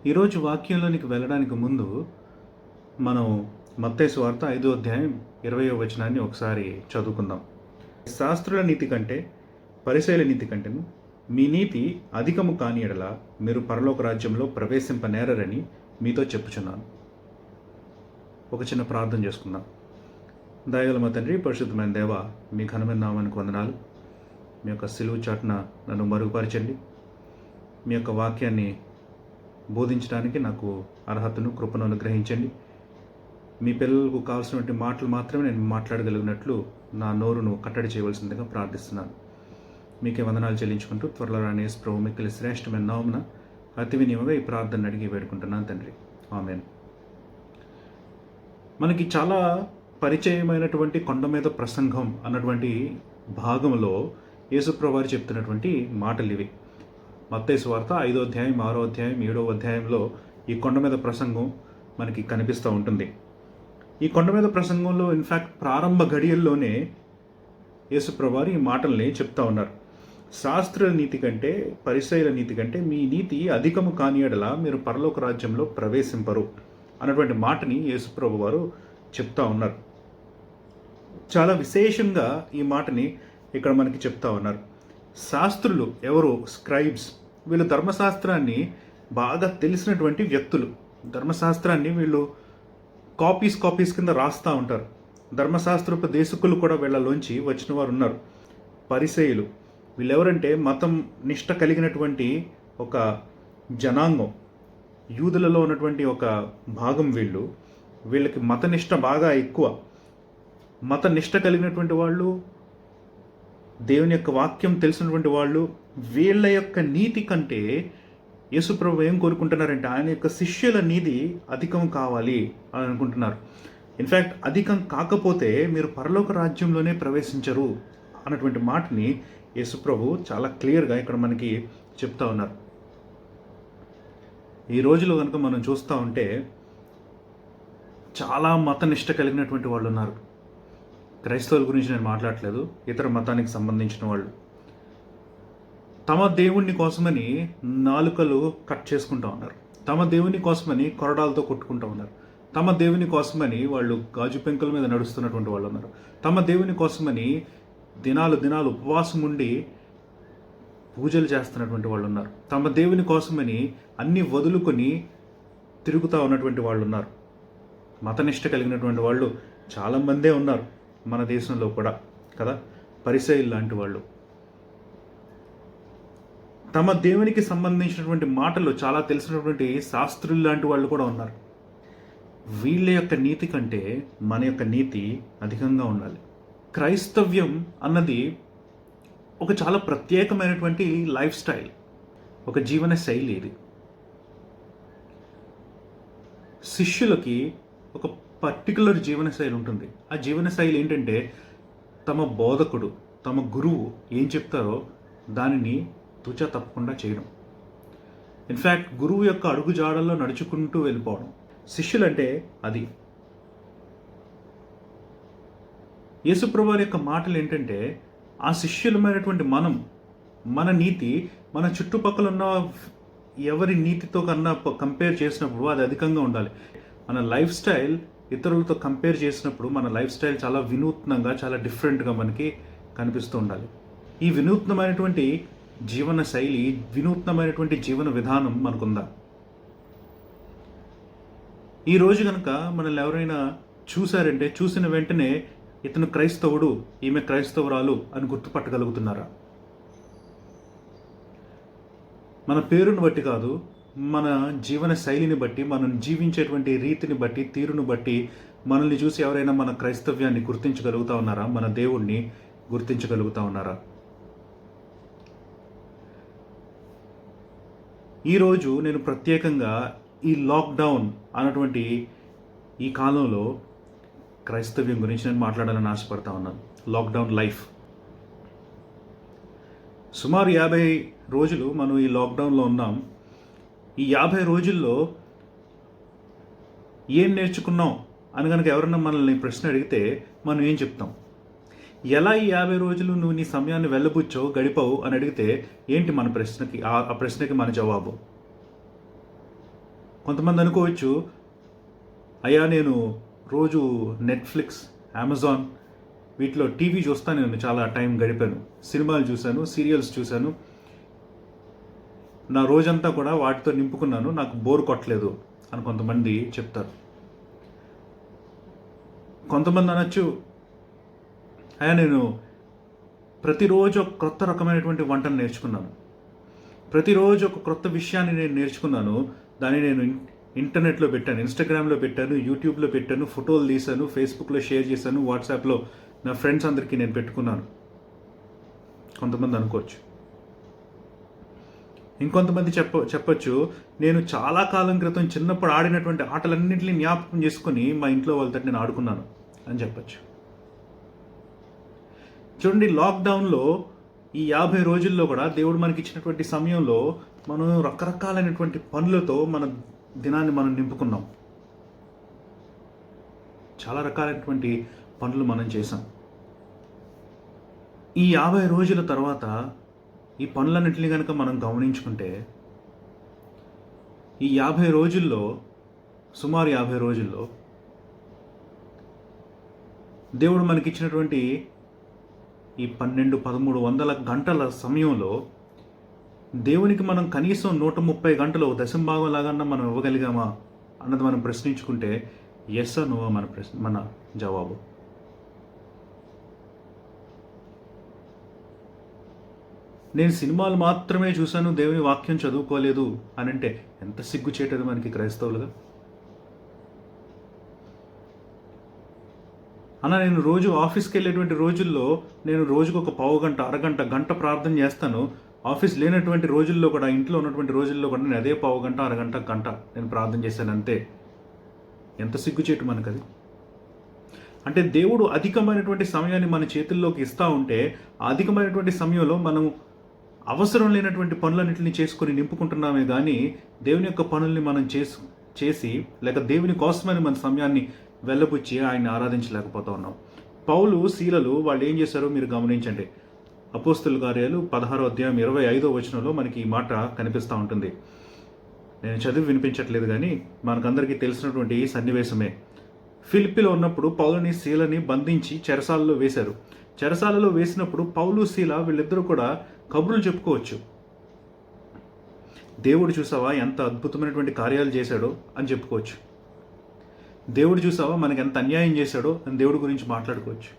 ఈరోజు వాక్యంలోనికి వెళ్ళడానికి ముందు మనం మత్తయి సువార్త 5వ అధ్యాయం 20వ వచనాన్ని ఒకసారి చదువుకుందాం. శాస్త్రుల నీతి కంటే పరిసయ్యుల నీతి కంటేను మీ నీతి అధికము కాని యెడల మీరు పరలోక రాజ్యంలో ప్రవేశింపనేరరని మీతో చెప్పుచున్నాను. ఒక చిన్న ప్రార్థన చేసుకుందాం. దయగల మా తండ్రి, పరిశుద్ధమైన దేవ, మీ ఘనమైన నామానికి వందనాలు. మీ యొక్క సిలువ చాటున నన్ను మరుగుపరచండి. మీ యొక్క వాక్యాన్ని బోధించడానికి నాకు అర్హతను, కృపను అనుగ్రహించండి. మీ పిల్లలకు కావాల్సినటువంటి మాటలు మాత్రమే నేను మాట్లాడగలిగినట్లు నా నోరును కట్టడి చేయవలసిందిగా ప్రార్థిస్తున్నాను. మీకే వందనాలు చెల్లించుకుంటూ త్వరలో రాని యేసు ప్రభు మిక్కిలి శ్రేష్టమైన నామమున అతి వినియముగా ఈ ప్రార్థన అడిగి వేడుకుంటున్నాను తండ్రి. ఆమేన్. మనకి చాలా పరిచయమైనటువంటి కొండ మీద ప్రసంగం అన్నటువంటి భాగంలో యేసుప్రభు వారు చెప్తున్నటువంటి మాటలు ఇవి. మత్తయి సువార్త 5వ అధ్యాయం, 6వ అధ్యాయం, 7వ అధ్యాయంలో ఈ కొండ మీద ప్రసంగం మనకి కనిపిస్తూ ఉంటుంది. ఈ కొండ మీద ప్రసంగంలో ఇన్ఫ్యాక్ట్ ప్రారంభ ఘడియల్లోనే యేసుప్రభు వారు ఈ మాటల్ని చెప్తా ఉన్నారు. శాస్త్రుల నీతి కంటే పరిసయ్యుల నీతి కంటే మీ నీతి అధికము కాని యెడల మీరు పరలోక రాజ్యంలో ప్రవేశింపరు అన్నటువంటి మాటని యేసుప్రభు వారు చెప్తా ఉన్నారు. చాలా విశేషంగా ఈ మాటని ఇక్కడ మనకి చెప్తా ఉన్నారు. శాస్త్రులు ఎవరు? స్క్రైబ్స్. వీళ్ళు ధర్మశాస్త్రాన్ని బాగా తెలిసినటువంటి వ్యక్తులు. ధర్మశాస్త్రాన్ని వీళ్ళు కాపీస్ కింద రాస్తూ ఉంటారు. ధర్మశాస్త్రోపదేశకులు కూడా వీళ్ళలోంచి వచ్చిన వారు ఉన్నారు. పరిసయ్యులు వీళ్ళెవరంటే మతం నిష్ట కలిగినటువంటి ఒక జనాంగం, యూదులలో ఉన్నటువంటి ఒక భాగం. వీళ్ళకి మతనిష్ట బాగా ఎక్కువ. మత నిష్ట కలిగినటువంటి వాళ్ళు, దేవుని యొక్క వాక్యం తెలిసినటువంటి వాళ్ళు. వీళ్ళ యొక్క నీతి కంటే యేసుప్రభు ఏం కోరుకుంటున్నారంటే ఆయన యొక్క శిష్యుల నీతి అధికం కావాలి అని అనుకుంటున్నారు. ఇన్ఫ్యాక్ట్ అధికం కాకపోతే మీరు పరలోక రాజ్యంలోనే ప్రవేశించరు అన్నటువంటి మాటని యేసుప్రభు చాలా క్లియర్గా ఇక్కడ మనకి చెప్తా ఉన్నారు. ఈ రోజులో కనుక మనం చూస్తూ ఉంటే చాలా మతనిష్ట కలిగినటువంటి వాళ్ళు ఉన్నారు. క్రైస్తవుల గురించి నేను మాట్లాడట్లేదు, ఇతర మతానికి సంబంధించిన వాళ్ళు. తమ దేవుణ్ణి కోసమని నాలుకలు కట్ చేసుకుంటూ ఉన్నారు. తమ దేవుని కోసమని కొరడాలతో కొట్టుకుంటూ ఉన్నారు. తమ దేవుని కోసమని వాళ్ళు గాజు పెంకుల మీద నడుస్తున్నటువంటి వాళ్ళు ఉన్నారు. తమ దేవుని కోసమని దినాలు ఉపవాసం ఉండి పూజలు చేస్తున్నటువంటి వాళ్ళు ఉన్నారు. తమ దేవుని కోసమని అన్ని వదులుకొని తిరుగుతూ ఉన్నటువంటి వాళ్ళు ఉన్నారు. మతనిష్ట కలిగినటువంటి వాళ్ళు చాలామందే ఉన్నారు మన దేశంలో కూడా కదా. పరిసయ్యులు లాంటి వాళ్ళు తమ దేవునికి సంబంధించినటువంటి మాటలు చాలా తెలిసినటువంటి శాస్త్రులు లాంటి వాళ్ళు కూడా ఉన్నారు. వీళ్ళ యొక్క నీతి కంటే మన యొక్క నీతి అధికంగా ఉండాలి. క్రైస్తవ్యం అన్నది ఒక చాలా ప్రత్యేకమైనటువంటి లైఫ్ స్టైల్, ఒక జీవన శైలి. ఇది శిష్యులకి ఒక పర్టికులర్ జీవన శైలి ఉంటుంది. ఆ జీవన శైలి ఏంటంటే తమ బోధకుడు, తమ గురువు ఏం చెప్తారో దానిని తుచ తప్పకుండా చేయడం. ఇన్ఫ్యాక్ట్ గురువు యొక్క అడుగుజాడల్లో నడుచుకుంటూ వెళ్ళిపోవడం. శిష్యులంటే అది. యేసుప్రభు యొక్క మాటలు ఏంటంటే ఆ శిష్యులమైనటువంటి మన నీతి మన చుట్టుపక్కల ఉన్న ఎవరి నీతితో కన్నా కంపేర్ చేసినప్పుడు అది అధికంగా ఉండాలి. మన లైఫ్ స్టైల్ ఇతరులతో కంపేర్ చేసినప్పుడు మన లైఫ్ స్టైల్ చాలా వినూత్నంగా, చాలా డిఫరెంట్గా మనకి కనిపిస్తూ ఉండాలి. ఈ వినూత్నమైనటువంటి జీవన శైలి, వినూత్నమైనటువంటి జీవన విధానం మనకుందా? ఈరోజు కనుక మనల్ని ఎవరైనా చూశారంటే చూసిన వెంటనే ఇతను క్రైస్తవుడు, ఈమె క్రైస్తవురాలు అని గుర్తుపట్టగలుగుతున్నారా? మన పేరును బట్టి కాదు, మన జీవన శైలిని బట్టి, మనం జీవించేటువంటి రీతిని బట్టి, తీరును బట్టి మనల్ని చూసి ఎవరైనా మన క్రైస్తవ్యాన్ని గుర్తించగలుగుతా ఉన్నారా? మన దేవుణ్ణి గుర్తించగలుగుతా ఉన్నారా? ఈరోజు నేను ప్రత్యేకంగా ఈ లాక్డౌన్ అన్నటువంటి ఈ కాలంలో క్రైస్తవ్యం గురించి నేను మాట్లాడాలని ఆశపడతా ఉన్నాను. Lockdown life. సుమారు 50 రోజులు మనం ఈ లాక్డౌన్లో ఉన్నాం. ఈ 50 రోజుల్లో ఏం నేర్చుకున్నాం అని కనుక ఎవరన్నా మనల్ని ప్రశ్న అడిగితే మనం ఏం చెప్తాం? ఎలా ఈ 50 రోజులు నువ్వు నీ సమయాన్ని వెళ్ళబుచ్చావు, గడిపావు అని అడిగితే ఏంటి మన ప్రశ్నకి, ఆ ప్రశ్నకి మన జవాబు? కొంతమంది అనుకోవచ్చు, అయ్యా నేను రోజు నెట్ఫ్లిక్స్, అమెజాన్ వీటిలో టీవీ చూస్తాను, నేను చాలా టైం గడిపాను, సినిమాలు చూశాను, సీరియల్స్ చూశాను, నా రోజంతా కూడా వాటితో నింపుకున్నాను, నాకు బోర్ కొట్టలేదు అని కొంతమంది చెప్తారు. కొంతమంది అనొచ్చు, అయ్యా నేను ప్రతిరోజు ఒక క్రొత్త రకమైనటువంటి వంటను నేర్చుకున్నాను, ప్రతిరోజు ఒక క్రొత్త విషయాన్ని నేను నేర్చుకున్నాను, దాన్ని నేను ఇంటర్నెట్లో పెట్టాను, ఇన్స్టాగ్రామ్లో పెట్టాను, యూట్యూబ్లో పెట్టాను, ఫోటోలు తీశాను, ఫేస్బుక్లో షేర్ చేశాను, వాట్సాప్లో నా ఫ్రెండ్స్ అందరికీ నేను పెట్టుకున్నాను. కొంతమంది అనుకోవచ్చు. ఇంకొంతమంది చెప్పచ్చు, నేను చాలా కాలం క్రితం చిన్నప్పుడు ఆడినటువంటి ఆటలన్నింటినీ జ్ఞాపకం చేసుకొని మా ఇంట్లో వాళ్ళతో నేను ఆడుకున్నాను అని చెప్పచ్చు. చూడండి, లాక్డౌన్లో ఈ 50 రోజుల్లో కూడా దేవుడు మనకి ఇచ్చినటువంటి సమయంలో మనం రకరకాలైనటువంటి పనులతో మన దినాన్ని మనం నింపుకున్నాం. చాలా రకాలైనటువంటి పనులు మనం చేసాం. ఈ 50 రోజుల తర్వాత ఈ పనులన్నింటినీ కనుక మనం గమనించుకుంటే, ఈ 50 రోజుల్లో, సుమారు 50 రోజుల్లో దేవుడు మనకిచ్చినటువంటి ఈ 1200-1300 గంటల సమయంలో దేవునికి మనం కనీసం 130 గంటలు దశంభాగం లాగన్నా మనం ఇవ్వగలిగామా అన్నది మనం ప్రశ్నించుకుంటే ఎస్ నో మన జవాబు. నేను సినిమాలు మాత్రమే చూశాను, దేవుని వాక్యం చదువుకోలేదు అని అంటే ఎంత సిగ్గుచేటది మనకి క్రైస్తవులుగా. అలా నేను రోజు ఆఫీస్కి వెళ్ళేటువంటి రోజుల్లో నేను రోజుకు ఒక పావు గంట, అరగంట, గంట ప్రార్థన చేస్తాను. ఆఫీస్ లేనటువంటి రోజుల్లో కూడా, ఇంట్లో ఉన్నటువంటి రోజుల్లో కూడా నేను అదే పావు గంట, అరగంట, గంట నేను ప్రార్థన చేశాను అంతే. ఎంత సిగ్గుచేటు మనకది. అంటే దేవుడు అధికమైనటువంటి సమయాన్ని మన చేతుల్లోకి ఇస్తూ ఉంటే, ఆ అధికమైనటువంటి సమయంలో మనం అవసరం లేనటువంటి పనులన్నింటినీ చేసుకొని నింపుకుంటున్నామే కానీ దేవుని యొక్క పనుల్ని మనం చేసి లేక దేవుని కోసమని మన సమయాన్ని వెళ్ళబుచ్చి ఆయన్ని ఆరాధించలేకపోతూ ఉన్నాం. పౌలు, శీలలు వాళ్ళు ఏం చేశారో మీరు గమనించండి. అపోస్తుల కార్యాలు 16వ అధ్యాయం 25వ వచనంలో మనకి ఈ మాట కనిపిస్తూ ఉంటుంది. నేను చదివి వినిపించట్లేదు కానీ మనకందరికీ తెలిసినటువంటి సన్నివేశమే. ఫిలిప్పీలో ఉన్నప్పుడు పౌలుని, శీలని బంధించి చెరసాలలో వేశారు. చెరసాలలో వేసినప్పుడు పౌలు, శీల వీళ్ళిద్దరూ కూడా కబుర్లు చెప్పుకోవచ్చు. దేవుడు చూసావా ఎంత అద్భుతమైనటువంటి కార్యాలు చేశాడో అని చెప్పుకోవచ్చు. దేవుడు చూసావా మనకి ఎంత అన్యాయం చేశాడో అని దేవుడి గురించి మాట్లాడుకోవచ్చు.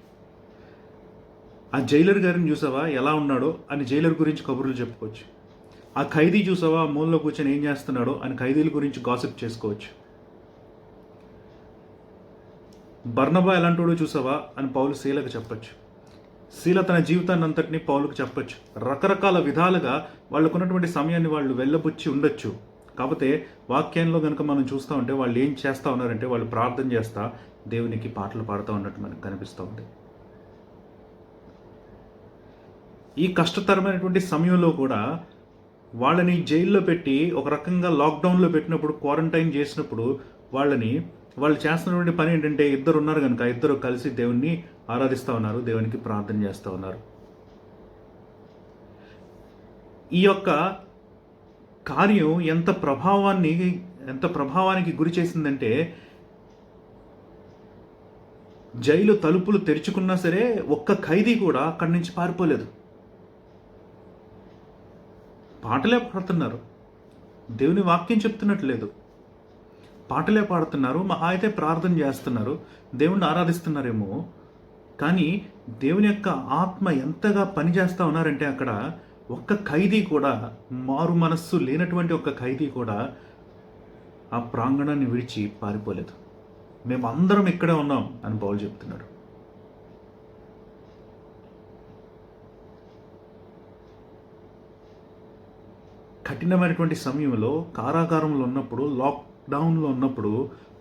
ఆ జైలర్ గారిని చూసావా ఎలా ఉన్నాడో అని జైలర్ గురించి కబుర్లు చెప్పుకోవచ్చు. ఆ ఖైదీ చూసావా మూలలో కూర్చొని ఏం చేస్తున్నాడో అని ఖైదీల గురించి గాసిప్ చేసుకోవచ్చు. బర్నబా ఎలాంటోడో చూసావా అని పౌలు శీలకు చెప్పచ్చు. శీల తన జీవితాన్ని అంతటినీ పౌలుకు చెప్పచ్చు. రకరకాల విధాలుగా వాళ్ళకున్నటువంటి సమయాన్ని వాళ్ళు వెళ్ళబుచ్చి ఉండొచ్చు. కాకపోతే వాక్యంలో కనుక మనం చూస్తూ ఉంటే వాళ్ళు ఏం చేస్తూ ఉన్నారంటే వాళ్ళు ప్రార్థన చేస్తా దేవునికి పాటలు పాడుతూ ఉన్నట్టు మనకు కనిపిస్తూ ఉంది. ఈ కష్టతరమైనటువంటి సమయంలో కూడా వాళ్ళని జైల్లో పెట్టి ఒక రకంగా లాక్డౌన్లో పెట్టినప్పుడు, క్వారంటైన్ చేసినప్పుడు వాళ్ళు చేస్తున్నటువంటి పని ఏంటంటే, ఇద్దరు ఉన్నారు కనుక ఇద్దరు కలిసి దేవుణ్ణి ఆరాధిస్తూ ఉన్నారు, దేవునికి ప్రార్థన చేస్తూ ఉన్నారు. ఈ యొక్క కార్యం ఎంత ప్రభావానికి గురి చేసిందంటే, జైలు తలుపులు తెరుచుకున్నా సరే ఒక్క ఖైదీ కూడా అక్కడి నుంచి పారిపోలేదు. పాటలే పాడుతున్నారు, దేవుని వాక్యం చెప్తున్నట్లేదు, పాటలే పాడుతున్నారు, మహా అయితే ప్రార్థన చేస్తున్నారు, దేవుణ్ణి ఆరాధిస్తున్నారేమో. కానీ దేవుని యొక్క ఆత్మ ఎంతగా పనిచేస్తూ ఉన్నారంటే అక్కడ ఒక్క ఖైదీ కూడా, మారు మనస్సు లేనటువంటి ఒక్క ఖైదీ కూడా ఆ ప్రాంగణాన్ని విడిచి పారిపోలేదు. మేము అందరం ఇక్కడే ఉన్నాం అని పౌలు చెప్తున్నాడు. కఠినమైనటువంటి సమయంలో, కారాగారంలో ఉన్నప్పుడు, లాక్డౌన్లో ఉన్నప్పుడు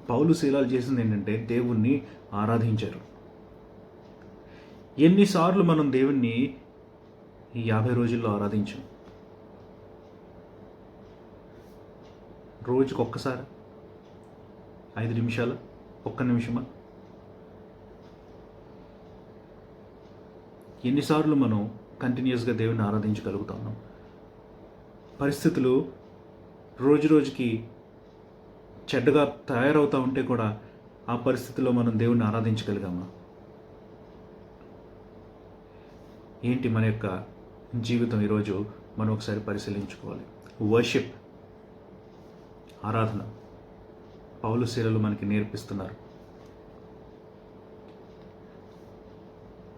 పౌలు, శీలాలు చేసింది ఏంటంటే దేవుణ్ణి ఆరాధించారు. ఎన్నిసార్లు మనం దేవుణ్ణి ఈ 50 రోజుల్లో ఆరాధించాం? రోజుకు ఒక్కసారి, 5 నిమిషాలు, 1 నిమిషమా? ఎన్నిసార్లు మనం కంటిన్యూస్గా దేవుణ్ణి ఆరాధించగలుగుతా ఉన్నాం? పరిస్థితులు రోజు రోజుకి చెడ్డగా తయారవుతూ ఉంటే కూడా ఆ పరిస్థితిలో మనం దేవుణ్ణి ఆరాధించగలిగామా? ఏంటి మన యొక్క జీవితం? ఈరోజు మనం ఒకసారి పరిశీలించుకోవాలి. వర్షిప్, ఆరాధన పౌలు శీలలు మనకి నేర్పిస్తున్నారు.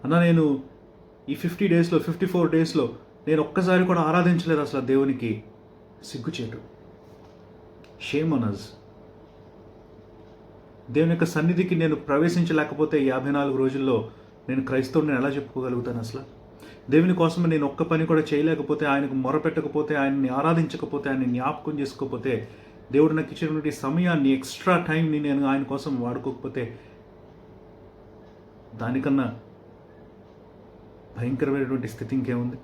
అన్న, నేను ఈ 50 డేస్లో 54 డేస్లో నేను ఒక్కసారి కూడా ఆరాధించలేదు అసలు దేవునికి. సిగ్గుచేటు, షేమ్ ఆన్ us. దేవుని యొక్క సన్నిధికి నేను ప్రవేశించలేకపోతే 54 రోజుల్లో నేను క్రైస్తవుని ఎలా చెప్పుకోగలుగుతాను? అసలు దేవుని కోసం నేను ఒక్క పని కూడా చేయలేకపోతే, ఆయనకు మొరపెట్టకపోతే, ఆయన్ని ఆరాధించకపోతే, ఆయన్ని జ్ఞాపకం చేసుకోకపోతే, దేవుడు నాకు ఇచ్చినటువంటి సమయాన్ని, ఎక్స్ట్రా టైంని నేను ఆయన కోసం వాడుకోకపోతే, దానికన్నా భయంకరమైనటువంటి స్థితి ఇంకేముంది?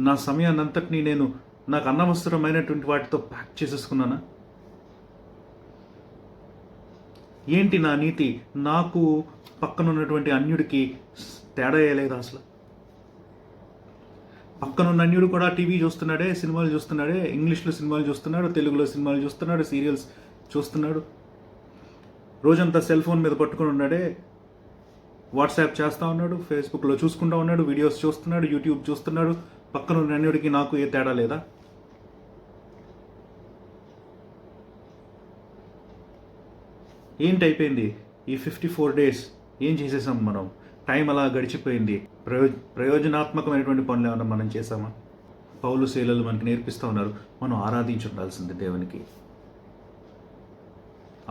నా సమయాన్ని అంతటినీ నేను నాకు అనవసరమైనటువంటి వాటితో ప్యాక్ చేసేసుకున్నానా? ఏంటి నా నీతి? నాకు పక్కన ఉన్నటువంటి అన్యుడికి తేడా వేయలేదు అసలు. పక్కనున్న అన్యుడు కూడా టీవీ చూస్తున్నాడే, సినిమాలు చూస్తున్నాడే, ఇంగ్లీష్లో సినిమాలు చూస్తున్నాడు, తెలుగులో సినిమాలు చూస్తున్నాడు, సీరియల్స్ చూస్తున్నాడు, రోజంతా సెల్ ఫోన్ మీద పట్టుకుని ఉన్నాడే, వాట్సాప్ చేస్తూ ఉన్నాడు, ఫేస్బుక్లో చూసుకుంటూ ఉన్నాడు, వీడియోస్ చూస్తున్నాడు, యూట్యూబ్ చూస్తున్నాడు. పక్కనున్న అన్యుడికి నాకు ఏ తేడా లేదా? ఏంటైపోయింది ఈ 54 డేస్? ఏం చేసేసాం మనం? టైం అలా గడిచిపోయింది. ప్రయోజనాత్మకమైనటువంటి పనులు ఏమన్నా మనం చేసామా? పౌలు శీలలు మనకి నేర్పిస్తూ ఉన్నారు, మనం ఆరాధించాల్సింది దేవునికి.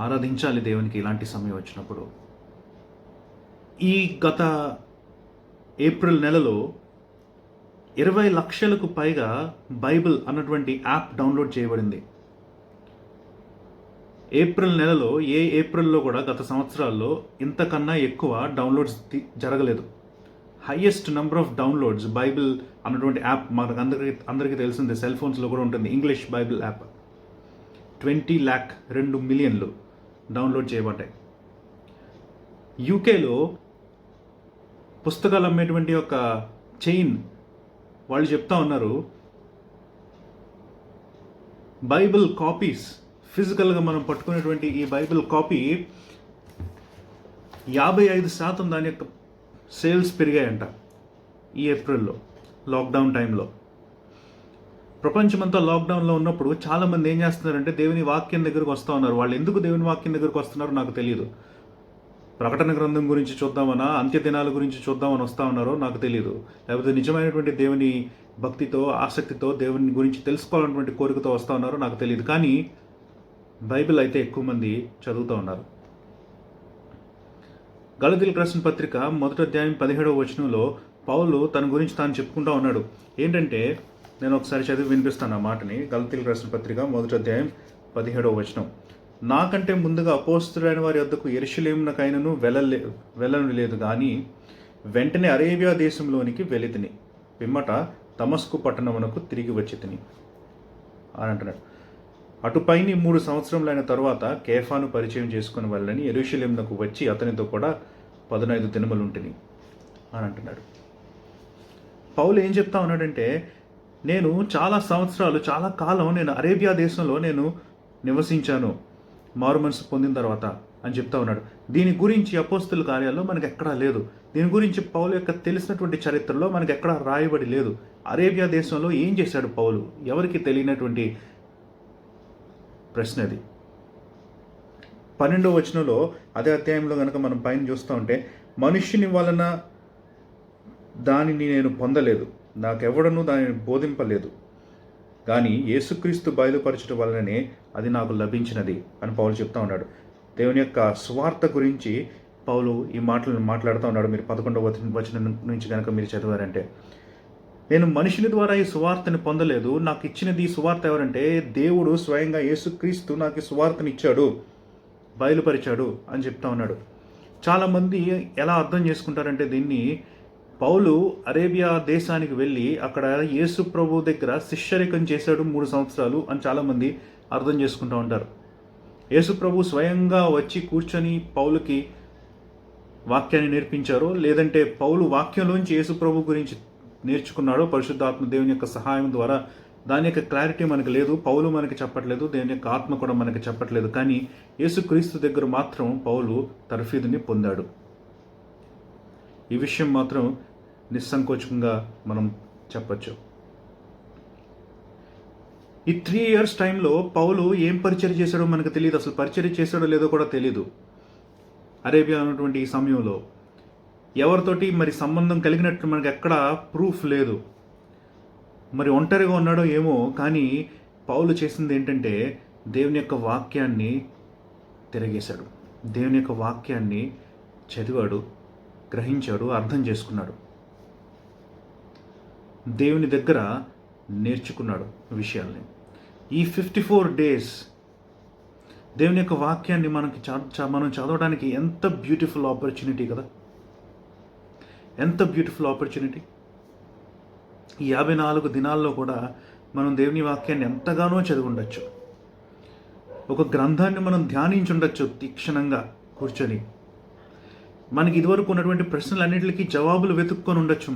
ఆరాధించాలి దేవునికి ఇలాంటి సమయం వచ్చినప్పుడు. ఈ గత ఏప్రిల్ నెలలో 20 లక్షలకు పైగా బైబిల్ అన్నటువంటి యాప్ డౌన్లోడ్ చేయబడింది. ఏప్రిల్ నెలలో ఏప్రిల్లో కూడా గత సంవత్సరాల్లో ఇంతకన్నా ఎక్కువ డౌన్లోడ్స్ జరగలేదు. Highest number of downloads Bible అన్నటువంటి యాప్ మనకు అందరికీ తెలిసిందే, సెల్ ఫోన్స్లో కూడా ఉంటుంది. ఇంగ్లీష్ బైబిల్ యాప్ 20 lakh 2 మిలియన్లు డౌన్లోడ్ చేయబడ్డాయి. యూకేలో పుస్తకాలు అమ్మేటువంటి ఒక చైన్ వాళ్ళు చెప్తా ఉన్నారు, బైబిల్ కాపీస్ ఫిజికల్గా మనం పట్టుకునేటువంటి ఈ బైబిల్ కాపీ 55% దాని యొక్క సేల్స్ పెరిగాయంట ఈ ఏప్రిల్లో, లాక్డౌన్ టైంలో. ప్రపంచమంతా లాక్డౌన్లో ఉన్నప్పుడు చాలామంది ఏం చేస్తున్నారంటే దేవుని వాక్యం దగ్గరకు వస్తూ ఉన్నారు. వాళ్ళు ఎందుకు దేవుని వాక్యం దగ్గరకు వస్తున్నారో నాకు తెలియదు. ప్రకటన గ్రంథం గురించి చూద్దామన్నా, అంత్య దినాల గురించి చూద్దామని వస్తూ ఉన్నారో నాకు తెలియదు. లేకపోతే నిజమైనటువంటి దేవుని భక్తితో, ఆసక్తితో, దేవుని గురించి తెలుసుకోవాలన్నటువంటి కోరికతో వస్తూ ఉన్నారో నాకు తెలియదు. కానీ బైబిల్ అయితే ఎక్కువ మంది చదువుతూ ఉన్నారు. గలతీయులకు రాసిన పత్రిక 1వ అధ్యాయం 17వ వచనంలో పౌలు తన గురించి తాను చెప్పుకుంటూ ఉన్నాడు. ఏంటంటే, నేను ఒకసారి చదివి వినిపిస్తాను ఆ మాటని. గలతీయులకు రాసిన పత్రిక 1వ అధ్యాయం 17వ వచనం. నాకంటే ముందుగా అపోస్తలులైన వారి వద్దకు యెరూషలేమునకైనను వెళ్ళను లేదు, కానీ వెంటనే అరేబియా దేశంలోనికి వెళితిని, పిమ్మట దమస్కు పట్టణమునకు తిరిగి వచ్చి తిని అని అంటున్నాడు. అటుపైని 3 సంవత్సరములైన తరువాత కేఫాను పరిచయం చేసుకుని వెళ్ళని యెరూషలేమునకు వచ్చి అతనితో కూడా 15 దినములుంటిని అని అంటున్నాడు. పౌలు ఏం చెప్తా ఉన్నాడంటే, నేను చాలా సంవత్సరాలు, చాలా కాలం నేను అరేబియా దేశంలో నేను నివసించాను మారు మనసు పొందిన తర్వాత అని చెప్తా ఉన్నాడు. దీని గురించి అపోస్తలుల కార్యాల్లో మనకు ఎక్కడా లేదు. దీని గురించి పౌలు యొక్క తెలిసినటువంటి చరిత్రలో మనకు ఎక్కడా రాయబడి లేదు. అరేబియా దేశంలో ఏం చేశాడు పౌలు? ఎవరికి తెలియనటువంటి ప్రశ్న అది. 12వ వచనంలో అదే అధ్యాయంలో కనుక మనం పైన చూస్తూ ఉంటే, మనుష్యుని వలన దానిని నేను పొందలేదు, నాకెవడనూ దానిని బోధింపలేదు, కానీ యేసుక్రీస్తు బయలుపరచడం వలననే అది నాకు లభించినది అని పౌలు చెప్తా ఉన్నాడు. దేవుని యొక్క సువార్త గురించి పౌలు ఈ మాటలను మాట్లాడుతూ ఉన్నాడు. మీరు 11వ వచనం నుంచి కనుక మీరు చదివారంటే, నేను మనుషుల ద్వారా ఈ సువార్తని పొందలేదు, నాకు ఇచ్చినది ఈ సువార్త ఎవరంటే దేవుడు స్వయంగా యేసుక్రీస్తు నాకు ఈ సువార్తని ఇచ్చాడు, బయలుపరిచాడు అని చెప్తా ఉన్నాడు. చాలామంది ఎలా అర్థం చేసుకుంటారంటే దీన్ని, పౌలు అరేబియా దేశానికి వెళ్ళి అక్కడ యేసు ప్రభు దగ్గర శిష్యరికం చేశాడు 3 సంవత్సరాలు అని చాలామంది అర్థం చేసుకుంటూ ఉంటారు. యేసు ప్రభు స్వయంగా వచ్చి కూర్చొని పౌలుకి వాక్యాన్ని నేర్పించారో, లేదంటే పౌలు వాక్యంలోంచి యేసు ప్రభు గురించి నేర్చుకున్నాడో, పరిశుద్ధాత్మ దేవుని యొక్క సహాయం ద్వారా దాని యొక్క క్లారిటీ మనకు లేదు. పౌలు మనకి చెప్పట్లేదు, దేని యొక్క ఆత్మ కూడా మనకి చెప్పట్లేదు. కానీ యేసుక్రీస్తు దగ్గర మాత్రం పౌలు తర్ఫీదుని పొందాడు. ఈ విషయం మాత్రం నిస్సంకోచంగా మనం చెప్పచ్చు. ఈ 3 years టైంలో పౌలు ఏం పరిచర్య చేశాడో మనకు తెలియదు. అసలు పరిచర్య చేశాడో లేదో కూడా తెలియదు. అరేబియా ఉన్నటువంటి ఈ సమయంలో ఎవరితోటి మరి సంబంధం కలిగినట్టు మనకు ఎక్కడ ప్రూఫ్ లేదు. మరి ఒంటరిగా ఉన్నాడో ఏమో, కానీ పౌలు చేసింది ఏంటంటే దేవుని యొక్క వాక్యాన్ని తిరగేశాడు. దేవుని యొక్క వాక్యాన్ని చదివాడు, గ్రహించాడు, అర్థం చేసుకున్నాడు. దేవుని దగ్గర నేర్చుకున్నాడు విషయాల్ని. ఈ 54 days దేవుని యొక్క వాక్యాన్ని మనం చదవడానికి ఎంత బ్యూటిఫుల్ ఆపర్చునిటీ కదా, ఎంత బ్యూటిఫుల్ ఆపర్చునిటీ. ఈ 54 దినాల్లో కూడా మనం దేవుని వాక్యాన్ని ఎంతగానో చదివి ఉండొచ్చు. ఒక గ్రంథాన్ని మనం ధ్యానించి ఉండొచ్చు తీక్షణంగా కూర్చొని. మనకి ఇదివరకు ఉన్నటువంటి ప్రశ్నలన్నింటికి జవాబులు వెతుక్కొని ఉండొచ్చు.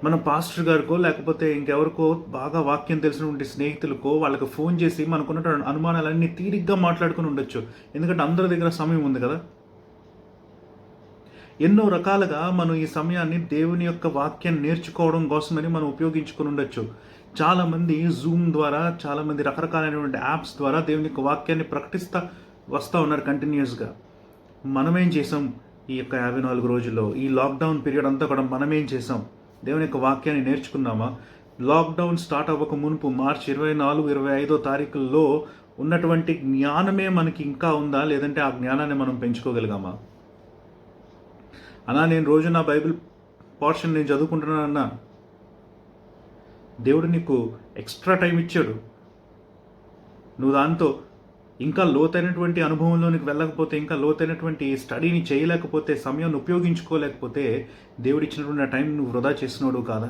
మన పాస్టర్ గారికో లేకపోతే ఇంకెవరికో బాగా వాక్యం తెలిసినటువంటి స్నేహితులకో వాళ్ళకి ఫోన్ చేసి మనకున్న అనుమానాలన్నీ తీరిగ్గా మాట్లాడుకుని ఉండొచ్చు. ఎందుకంటే అందరి దగ్గర సమయం ఉంది కదా. ఎన్నో రకాలుగా మనం ఈ సమయాన్ని దేవుని యొక్క వాక్యాన్ని నేర్చుకోవడం కోసమని మనం ఉపయోగించుకుని ఉండొచ్చు. చాలామంది జూమ్ ద్వారా, చాలామంది రకరకాలైనటువంటి యాప్స్ ద్వారా దేవుని యొక్క వాక్యాన్ని ప్రకటిస్తూ వస్తూ ఉన్నారు కంటిన్యూస్గా. మనమేం చేసాం ఈ యొక్క 54 రోజుల్లో? ఈ లాక్డౌన్ పీరియడ్ అంతా కూడా మనమేం చేసాం? దేవుని యొక్క వాక్యాన్ని నేర్చుకున్నామా? లాక్డౌన్ స్టార్ట్ అవ్వక మునుపు మార్చి 24, 25 తారీఖుల్లో ఉన్నటువంటి జ్ఞానమే మనకి ఇంకా ఉందా, లేదంటే ఆ జ్ఞానాన్ని మనం పెంచుకోగలిగామా? అన్నా నేను రోజు నా బైబిల్ పోర్షన్ నేను చదువుకుంటున్నానన్నా, దేవుడు నీకు ఎక్స్ట్రా టైం ఇచ్చాడు. నువ్వు దాంతో ఇంకా లోతైనటువంటి అనుభవంలోనికి వెళ్ళకపోతే, ఇంకా లోతైనటువంటి స్టడీని చేయలేకపోతే, సమయాన్ని ఉపయోగించుకోలేకపోతే దేవుడిచ్చినటువంటి ఆ టైం నువ్వు వృధా చేసినోడు కాదా?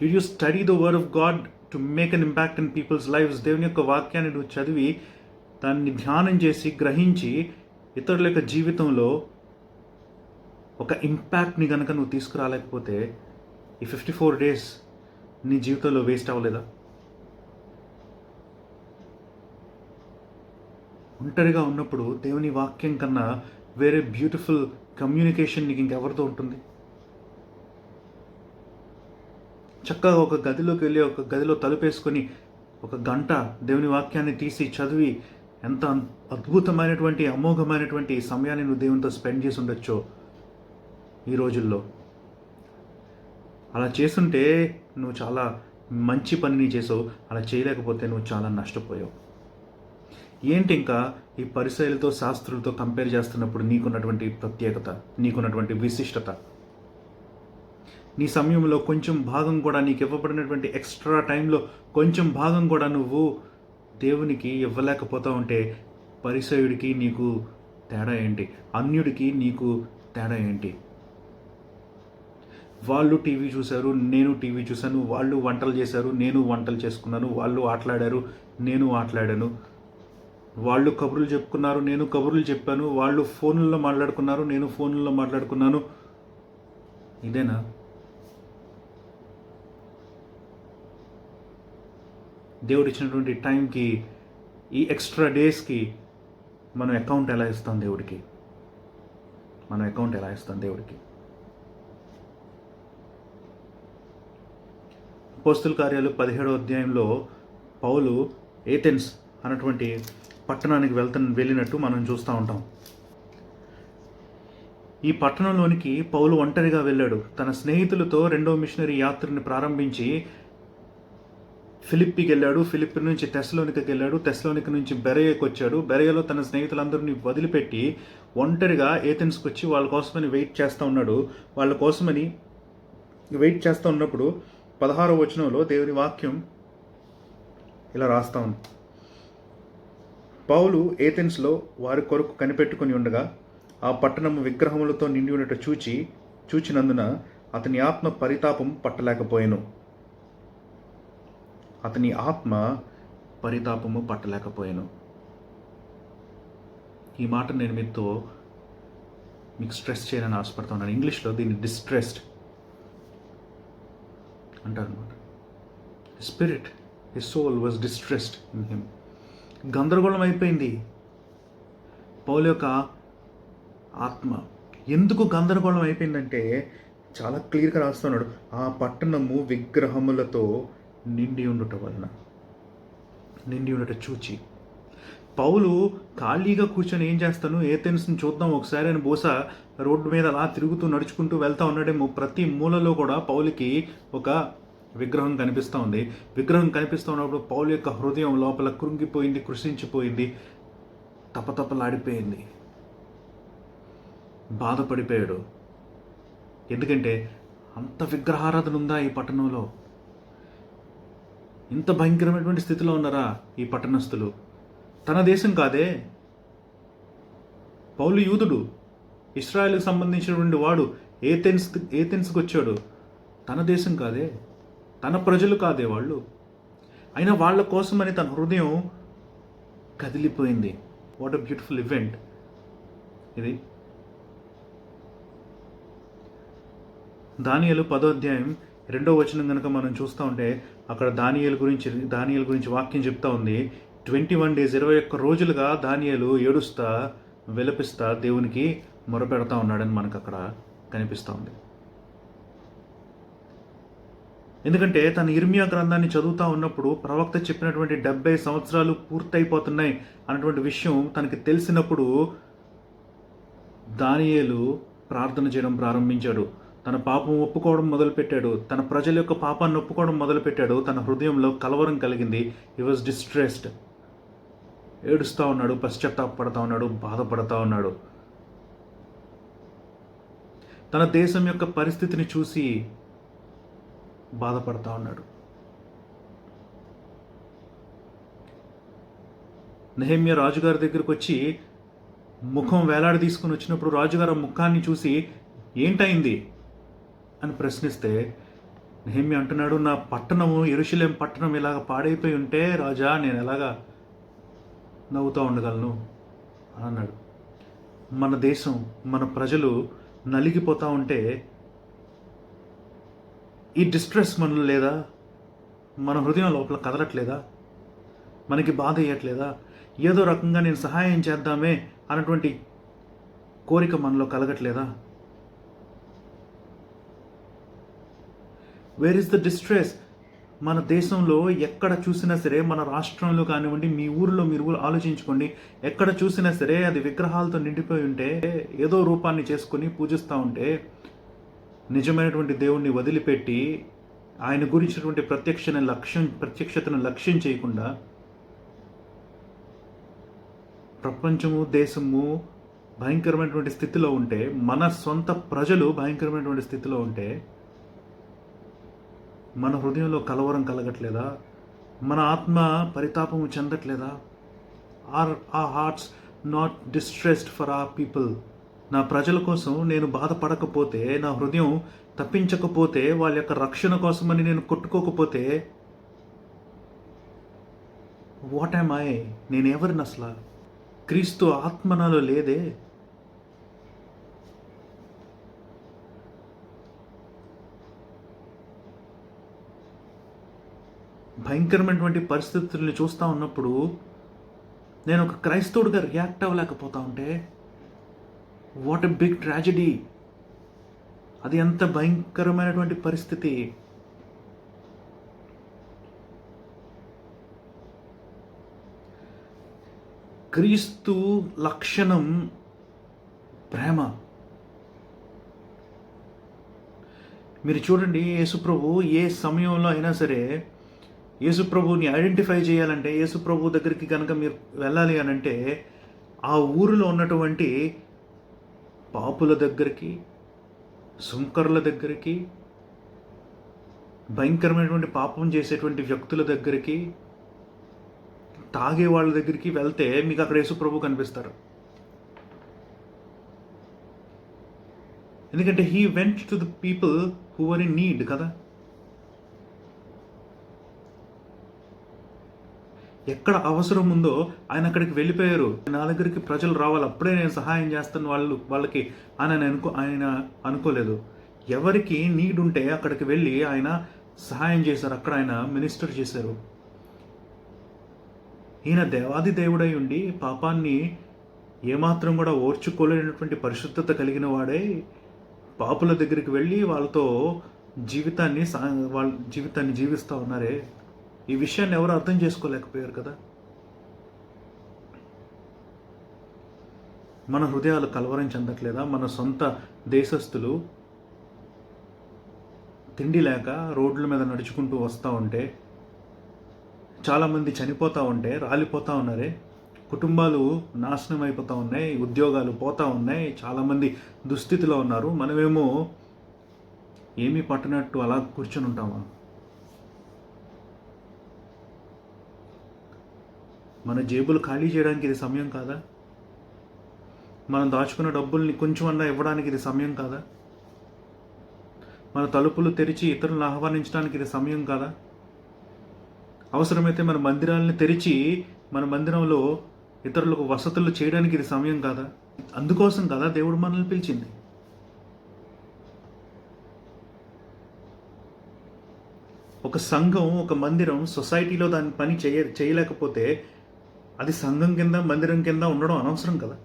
Did you study the word of God to make an impact in people's lives? దేవుని యొక్క వాక్యాన్ని నువ్వు చదివి దాన్ని ధ్యానం చేసి గ్రహించి ఇతరుల యొక్క జీవితంలో ఒక ఇంపాక్ట్ని కనుక నువ్వు తీసుకురాలేకపోతే ఈ 54 days నీ జీవితంలో వేస్ట్ అవ్వలేదా? ఒంటరిగా ఉన్నప్పుడు దేవుని వాక్యం కన్నా వేరే బ్యూటిఫుల్ కమ్యూనికేషన్ నీకు ఇంకెవరితో ఉంటుంది? చక్కగా ఒక గదిలోకి వెళ్ళి ఒక గదిలో తలుపేసుకొని 1 గంట దేవుని వాక్యాన్ని తీసి చదివి ఎంత అద్భుతమైనటువంటి అమోఘమైనటువంటి సమయాన్ని నువ్వు దేవునితో స్పెండ్ చేసి ఉండొచ్చో ఈ రోజుల్లో. అలా చేస్తుంటే నువ్వు చాలా మంచి పనిని చేసావు. అలా చేయలేకపోతే నువ్వు చాలా నష్టపోయావు. ఏంటి ఇంకా ఈ పరిసయ్యులతో శాస్త్రులతో కంపేర్ చేస్తున్నప్పుడు నీకున్నటువంటి ప్రత్యేకత, నీకున్నటువంటి విశిష్టత? నీ సమయంలో కొంచెం భాగం కూడా, నీకు ఇవ్వబడినటువంటి ఎక్స్ట్రా టైంలో కొంచెం భాగం కూడా నువ్వు దేవునికి ఇవ్వలేకపోతా ఉంటే పరిసయ్యుడికి నీకు తేడా ఏంటి? అన్యుడికి నీకు తేడా ఏంటి? వాళ్ళు టీవీ చూశారు, నేను టీవీ చూశాను. వాళ్ళు వంటలు చేశారు, నేను వంటలు చేసుకున్నాను. వాళ్ళు ఆటలాడారు, నేను ఆటలాడాను. వాళ్ళు కబుర్లు చెప్పుకున్నారు, నేను కబుర్లు చెప్పాను. వాళ్ళు ఫోన్లలో మాట్లాడుకున్నారు, నేను ఫోన్లలో మాట్లాడుకున్నాను. ఇదేనా? దేవుడు ఇచ్చినటువంటి టైంకి, ఈ ఎక్స్ట్రా డేస్కి మనం అకౌంట్ ఎలా ఇస్తాం దేవుడికి? మనం అకౌంట్ ఎలా ఇస్తాం దేవుడికి? అపోస్తలుల కార్యాలు 17వ అధ్యాయంలో పౌలు ఏథెన్స్ అన్నటువంటి పట్టణానికి వెళ్ళినట్టు మనం చూస్తూ ఉంటాం. ఈ పట్టణంలోనికి పౌలు ఒంటరిగా వెళ్ళాడు. తన స్నేహితులతో 2వ మిషనరీ యాత్రని ప్రారంభించి ఫిలిప్పీకి వెళ్ళాడు. ఫిలిప్పి నుంచి తెస్సలోనికకి వెళ్ళాడు. తెస్సలోనిక నుంచి బెరయకు వచ్చాడు. బెరయలో తన స్నేహితులందరినీ వదిలిపెట్టి ఒంటరిగా ఏథెన్స్కి వచ్చి వాళ్ళ కోసమని వెయిట్ చేస్తూ ఉన్నాడు. వాళ్ళ కోసమని వెయిట్ చేస్తూ ఉన్నప్పుడు 16వ వచనంలో దేవుని వాక్యం ఇలా రాస్తా ఉంది. పౌలు ఏథెన్స్లో వారి కొరకు కనిపెట్టుకుని ఉండగా ఆ పట్టణము విగ్రహములతో నిండి ఉండట చూచినందున అతని ఆత్మ పరితాపం పట్టలేకపోయాను. అతని ఆత్మ పరితాపము పట్టలేకపోయాను. ఈ మాట నేను మీకు స్ట్రెస్ చేయాలని ఆశపడుతున్నాను. ఇంగ్లీష్లో దీన్ని డిస్ట్రెస్డ్. అంటారనమాట. Spirit, his soul was distressed in him. గందరగోళం అయిపోయింది పౌలు యొక్క ఆత్మ. ఎందుకు గందరగోళం అయిపోయిందంటే చాలా క్లియర్గా రాస్తున్నాడు, ఆ పట్టణము విగ్రహములతో నిండి ఉండుట వలన, నిండి ఉండట చూచి. పౌలు ఖాళీగా కూర్చొని ఏం చేస్తాను, ఏథెన్స్ని చూద్దాం ఒకసారి అని బహుశా రోడ్డు మీద అలా తిరుగుతూ నడుచుకుంటూ వెళ్తూ ఉన్నాడేమో. ప్రతి మూలలో కూడా పౌలుకి ఒక విగ్రహం కనిపిస్తూ ఉంది. విగ్రహం కనిపిస్తూ ఉన్నప్పుడు పౌలు యొక్క హృదయం లోపల కృంగిపోయింది, కృషించిపోయింది, తపతపలాడిపోయింది, బాధపడిపోయాడు. ఎందుకంటే అంత విగ్రహారాధన ఉందా ఈ పట్టణంలో? ఇంత భయంకరమైనటువంటి స్థితిలో ఉన్నారా ఈ పట్టణస్థులు? తన దేశం కాదే, పౌలు యూదుడు, ఇశ్రాయేల్కి సంబంధించినటువంటి వాడు, ఏథెన్స్కి వచ్చాడు. తన దేశం కాదే, తన ప్రజలు కాదే వాళ్ళు. అయినా వాళ్ళ కోసమని తన హృదయం కదిలిపోయింది. వాట్ అ బ్యూటిఫుల్ ఈవెంట్ ఇది. దానియేలు 10వ అధ్యాయం 2వ వచనం కనుక మనం చూస్తూ ఉంటే అక్కడ దానియేలు గురించి వాక్యం చెప్తా ఉంది. 21 days 21 రోజులుగా దానియేలు ఏడుస్తా విలపిస్తా దేవునికి మొరపెడతా ఉన్నాడని మనకు అక్కడ కనిపిస్తూ ఉంది. ఎందుకంటే తన ఇర్మియా గ్రంథాన్ని చదువుతూ ఉన్నప్పుడు ప్రవక్త చెప్పినటువంటి 70 సంవత్సరాలు పూర్తయిపోతున్నాయి అన్నటువంటి విషయం తనకి తెలిసినప్పుడు దానియేలు ప్రార్థన చేయడం ప్రారంభించాడు. తన పాపం ఒప్పుకోవడం మొదలుపెట్టాడు. తన ప్రజల యొక్క పాపాన్ని ఒప్పుకోవడం మొదలుపెట్టాడు. తన హృదయంలో కలవరం కలిగింది. He was distressed. ఏడుస్తూ ఉన్నాడు, పశ్చాత్తాపడుతూ ఉన్నాడు, బాధపడుతూ ఉన్నాడు. తన దేశం యొక్క పరిస్థితిని చూసి బాధపడుతూ ఉన్నాడు. నెహెమ్యా రాజుగారి దగ్గరికి వచ్చి ముఖం వేలాడి తీసుకుని వచ్చినప్పుడు రాజుగారు ముఖాన్ని చూసి ఏంటైంది అని ప్రశ్నిస్తే నెహెమ్యా అంటున్నాడు, నా పట్టణము యెరూషలేం పట్టణం ఇలాగ పాడైపోయి ఉంటే రాజా నేను ఎలాగా నవ్వుతూ ఉండగలను అని అన్నాడు. మన దేశం, మన ప్రజలు నలిగిపోతూ ఉంటే ఈ డిస్ట్రెస్ మనలో లేదా? మన హృదయం లోపల కదలట్లేదా? మనకి బాధ వేయట్లేదా? ఏదో రకంగా నేను సహాయం చేద్దామే అన్నటువంటి కోరిక మనలో కలగట్లేదా? Where is the distress? మన దేశంలో ఎక్కడ చూసినా సరే, మన రాష్ట్రంలో కానివ్వండి, మీ ఊరిలో మీరు ఆలోచించుకోండి, ఎక్కడ చూసినా సరే అది విగ్రహాలతో నిండిపోయి ఉంటే, ఏదో రూపాన్ని చేసుకొని పూజిస్తూ ఉంటే, నిజమైనటువంటి దేవుణ్ణి వదిలిపెట్టి ఆయన గురించినటువంటి ప్రత్యక్షతను లక్ష్యం చేయకుండా ప్రపంచము, దేశము భయంకరమైనటువంటి స్థితిలో ఉంటే, మన సొంత ప్రజలు భయంకరమైనటువంటి స్థితిలో ఉంటే మన హృదయంలో కలవరం కలగట్లేదా? మన ఆత్మ పరితాపము చెందట్లేదా? Are hearts not distressed for our people? నా ప్రజల కోసం నేను బాధపడకపోతే, నా హృదయం తప్పించకపోతే, వాళ్ళ యొక్క రక్షణ కోసమని నేను కొట్టుకోకపోతే, వాట్ యామ్ ఐ? నేను ఎవరిని అసలు? క్రీస్తు ఆత్మ నాలో లేదే. భయంకరమైనటువంటి పరిస్థితుల్ని చూస్తూ ఉన్నప్పుడు నేను ఒక క్రైస్తవుడిగా రియాక్ట్ అవ్వలేకపోతా ఉంటే, వాట్ ఎ బిగ్ ట్రాజడీ! అది ఎంత భయంకరమైనటువంటి పరిస్థితి! క్రీస్తు లక్షణం ప్రేమ. మీరు చూడండి, యేసుప్రభు ఏ సమయంలో అయినా సరే యేసుప్రభుని ఐడెంటిఫై చేయాలంటే, యేసుప్రభు దగ్గరికి కనుక మీరు వెళ్ళాలి అని అంటే, ఆ ఊరిలో ఉన్నటువంటి పాపుల దగ్గరికి, సుంకరుల దగ్గరికి, భయంకరమైనటువంటి పాపం చేసేటువంటి వ్యక్తుల దగ్గరికి, తాగే వాళ్ళ దగ్గరికి వెళ్తే మీకు అక్కడ యేసుప్రభు కనిపిస్తారు. ఎందుకంటే he went to the people who are in need కదా. ఎక్కడ అవసరం ఉందో ఆయన అక్కడికి వెళ్ళిపోయారు. నా దగ్గరికి ప్రజలు రావాలి, అప్పుడే నేను సహాయం చేస్తాను వాళ్ళకి ఆయన అనుకోలేదు. ఎవరికి నీడ్ ఉంటే అక్కడికి వెళ్ళి ఆయన సహాయం చేశారు, అక్కడ ఆయన మినిస్టర్ చేశారు. ఈయన దేవాది దేవుడై ఉండి పాపాన్ని ఏమాత్రం కూడా ఓర్చుకోలేనటువంటి పరిశుద్ధత కలిగిన వాడే పాపుల దగ్గరికి వెళ్ళి వాళ్ళతో వాళ్ళ జీవితాన్ని జీవిస్తూ ఉన్నారే. ఈ విషయాన్ని ఎవరు అర్థం చేసుకోలేకపోయారు కదా. మన హృదయాలు కలవరం చెందట్లేదా? మన సొంత దేశస్థులు తిండి లేక రోడ్ల మీద నడుచుకుంటూ వస్తూ ఉంటే, చాలామంది చనిపోతూ ఉంటే రాలిపోతూ ఉన్నారే, కుటుంబాలు నాశనం అయిపోతూ ఉన్నాయి, ఉద్యోగాలు పోతూ ఉన్నాయి, చాలామంది దుస్థితిలో ఉన్నారు. మనమేమో ఏమీ పట్టనట్టు అలా కూర్చొని ఉంటామా? మన జేబులు ఖాళీ చేయడానికి ఇది సమయం కాదా? మనం దాచుకున్న డబ్బుల్ని కొంచెం అన్నా ఇవ్వడానికి ఇది సమయం కాదా? మన తలుపులు తెరిచి ఇతరులను ఆహ్వానించడానికి ఇది సమయం కాదా? అవసరమైతే మన మందిరాలని తెరిచి మన మందిరంలో ఇతరులకు వసతులు చేయడానికి ఇది సమయం కాదా? అందుకోసం కదా దేవుడు మనల్ని పిలిచింది. ఒక సంఘం, ఒక మందిరం సొసైటీలో దాని పని చేయలేకపోతే అది సంఘం కింద మందిరం కింద ఉండడం అనవసరం కదా.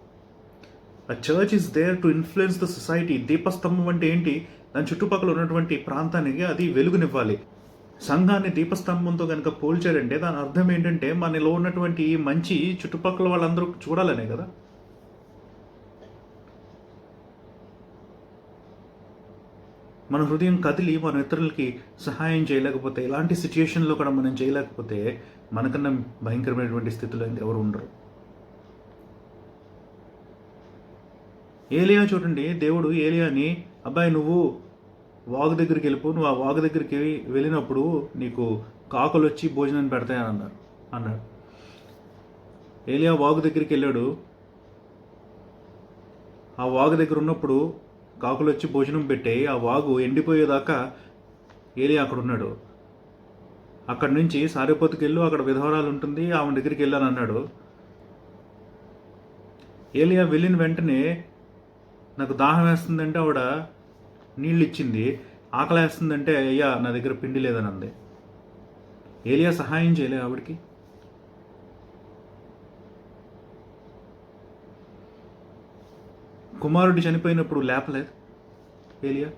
A church is there to influence the society. దీపస్తంభం అంటే ఏంటి? దాని చుట్టుపక్కల ఉన్నటువంటి ప్రాంతానికి అది వెలుగునివ్వాలి. సంఘాన్ని దీపస్తంభంతో కనుక పోల్చారంటే దాని అర్థం ఏంటంటే మనలో ఉన్నటువంటి మంచి చుట్టుపక్కల వాళ్ళందరూ చూడాలనే కదా. మన హృదయం కదిలి మన ఇతరులకి సహాయం చేయలేకపోతే, ఇలాంటి సిచ్యుయేషన్లో కూడా మనం చేయలేకపోతే మనకన్నా భయంకరమైనటువంటి స్థితిలో ఎవరు ఉండరు. ఏలియా చూడండి, దేవుడు ఏలియాని, అబ్బాయి నువ్వు వాగు దగ్గరికి వెళ్ళిపో, నువ్వు ఆ వాగు దగ్గరికి వెళ్ళినప్పుడు నీకు కాకులు వచ్చి భోజనం పెడతాయని అన్నాడు. ఏలియా వాగు దగ్గరికి వెళ్ళాడు. ఆ వాగు దగ్గర ఉన్నప్పుడు కాకులు వచ్చి భోజనం పెట్టాయి. ఆ వాగు ఎండిపోయేదాకా ఏలియా అక్కడ ఉన్నాడు. అక్కడి నుంచి సారేపోతుకి వెళ్ళు, అక్కడ విధవరాలు ఉంటుంది, ఆమె దగ్గరికి వెళ్ళాను అన్నాడు. ఏలియా వెళ్ళిన వెంటనే నాకు దాహం వేస్తుందంటే ఆవిడ నీళ్ళు ఇచ్చింది, ఆకలి వేస్తుందంటే అయ్యా నా దగ్గర పిండి లేదని అంది. ఏలియా సహాయం చేయలే ఆవిడకి. కుమారుడు చనిపోయినప్పుడు లేపలేదు ఏలియా.